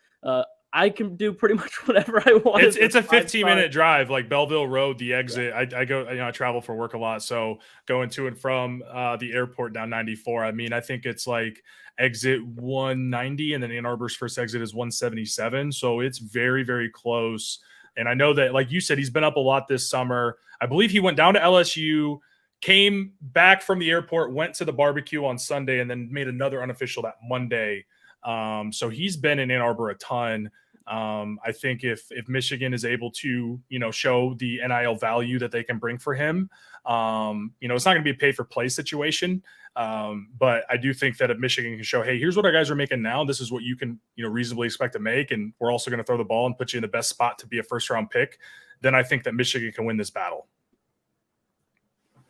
I can do pretty much whatever I want. It's a 15-minute drive, like Belleville Road, the exit. I go, I travel for work a lot, so going to and from the airport down 94. I mean, I think it's like exit 190, and then Ann Arbor's first exit is 177. So it's very, very close. And I know that, like you said, he's been up a lot this summer. I believe he went down to LSU, came back from the airport, went to the barbecue on Sunday, and then made another unofficial that Monday. So he's been in Ann Arbor a ton. I think if Michigan is able to, show the NIL value that they can bring for him, it's not going to be a pay for play situation. But I do think that if Michigan can show, hey, here's what our guys are making now, this is what you can, reasonably expect to make, and we're also going to throw the ball and put you in the best spot to be a first round pick, then I think that Michigan can win this battle.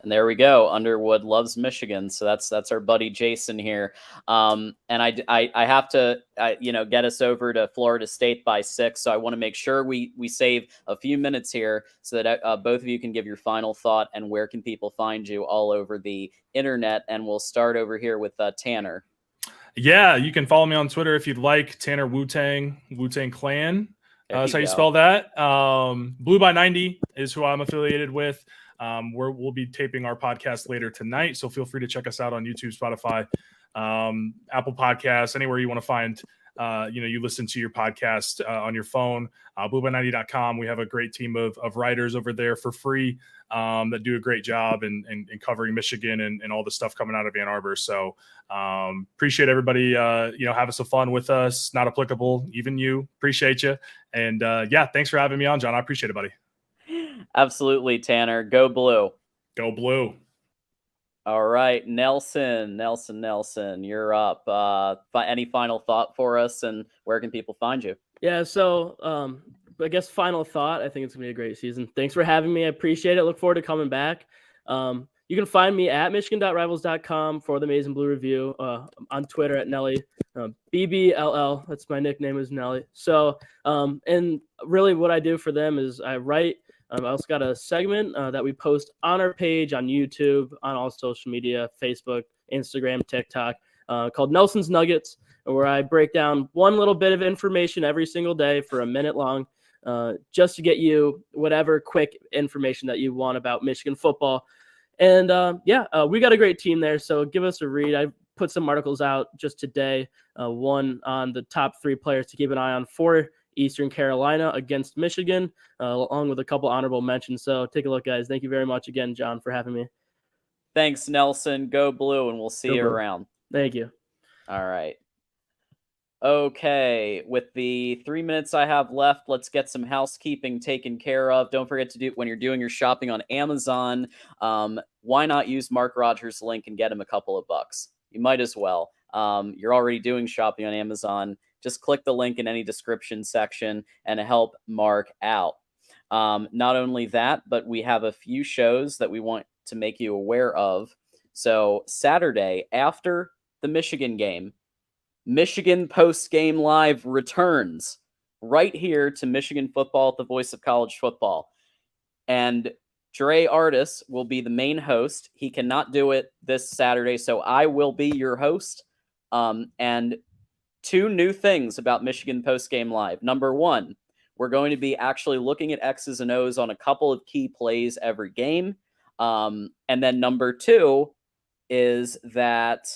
And there we go. Underwood loves Michigan, so that's our buddy Jason here. And I have to get us over to Florida State by 6. So I want to make sure we save a few minutes here so that both of you can give your final thought and where can people find you all over the internet. And we'll start over here with Tanner. Yeah, you can follow me on Twitter if you'd like. Tanner Wu-Tang Clan. That's how you spell that. Blue by 90 is who I'm affiliated with. We'll be taping our podcast later tonight, so feel free to check us out on YouTube, Spotify, Apple Podcasts, anywhere you want to find, you listen to your podcast on your phone. Blueby90.com. We have a great team of writers over there for free that do a great job in covering Michigan and all the stuff coming out of Ann Arbor. So appreciate everybody, having some fun with us. Not applicable, even you. Appreciate you. And thanks for having me on, John. I appreciate it, buddy. Absolutely, Tanner. Go Blue. Go Blue. All right, Nelson, you're up. Any final thought for us, and where can people find you? Yeah, so I guess final thought, I think it's going to be a great season. Thanks for having me. I appreciate it. Look forward to coming back. You can find me at michigan.rivals.com for the Maize Blue review, on Twitter at Nelly, BBLL. That's my nickname, is Nelly. So, and really what I do for them is I write. I also got a segment that we post on our page, on YouTube, on all social media, Facebook, Instagram, TikTok, called Nelson's Nuggets. where I break down one little bit of information every single day for a minute long, just to get you whatever quick information that you want about Michigan football. And we got a great team there, so give us a read. I put some articles out just today, one on the top 3 players to keep an eye on for Eastern Carolina against Michigan, along with a couple honorable mentions. So take a look, guys. Thank you very much again, John, for having me. Thanks, Nelson. Go Blue, and we'll see you around. Thank you. All right. Okay, with the 3 minutes I have left, let's get some housekeeping taken care of. Don't forget to do, when you're doing your shopping on Amazon, why not use Mark Rogers' link and get him a couple of bucks? You might as well. You're already doing shopping on Amazon. Just click the link in any description section and help Mark out. Not only that, but we have a few shows that we want to make you aware of. So Saturday, after the Michigan game, Michigan Post-Game Live returns right here to Michigan football at the voice of college football. And Dre Artis will be the main host. He cannot do it this Saturday, so I will be your host. And 2 new things about Michigan Post-Game Live. Number 1, we're going to be actually looking at X's and O's on a couple of key plays every game. And then number 2 is that...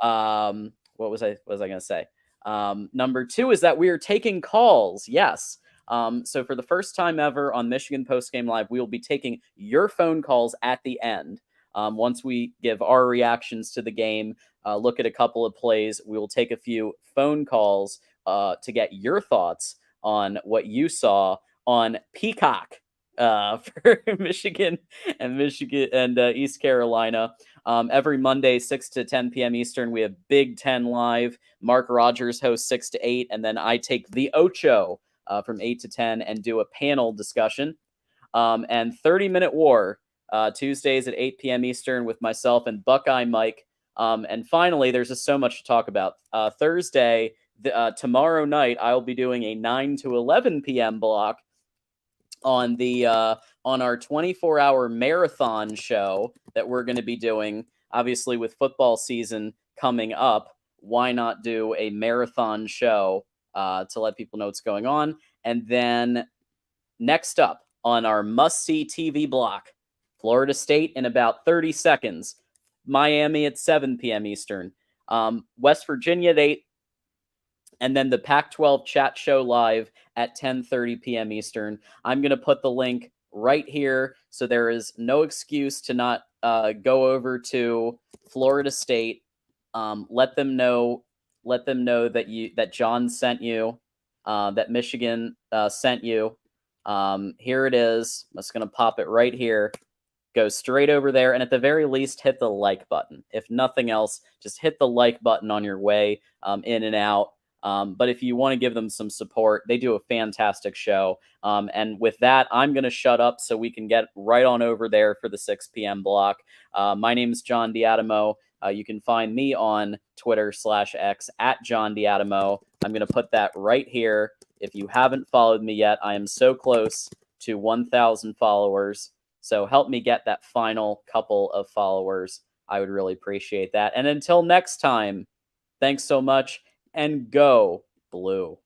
what was I going to say? Number 2 is that we are taking calls. Yes. So for the first time ever on Michigan Post-Game Live, we will be taking your phone calls at the end. Once we give our reactions to the game, look at a couple of plays, we will take a few phone calls to get your thoughts on what you saw on Peacock for Michigan and East Carolina. Every Monday, 6 to 10 p.m. Eastern, we have Big Ten Live. Mark Rogers hosts 6 to 8, and then I take the Ocho from 8 to 10 and do a panel discussion. And 30-Minute War, Tuesdays at 8 p.m. Eastern with myself and Buckeye Mike. And finally, there's just so much to talk about. Thursday, tomorrow night, I'll be doing a 9 to 11 p.m. block on our 24-hour marathon show that we're going to be doing. Obviously, with football season coming up, why not do a marathon show to let people know what's going on? And then next up on our must-see TV block, Florida State in about 30 seconds, Miami at 7 p.m. Eastern, West Virginia at 8, and then the Pac-12 chat show live at 10:30 p.m. Eastern. I'm going to put the link right here, so there is no excuse to not go over to Florida State. Let them know that John sent you, that Michigan sent you. Here it is. I'm just going to pop it right here. Go straight over there, and at the very least, hit the like button. If nothing else, just hit the like button on your way in and out. But if you want to give them some support, they do a fantastic show. And with that, I'm going to shut up so we can get right on over there for the 6 p.m. block. My name is John Diadamo. You can find me on Twitter/X at John Diadamo. I'm going to put that right here. If you haven't followed me yet, I am so close to 1,000 followers. So help me get that final couple of followers. I would really appreciate that. And until next time, thanks so much. And go Blue.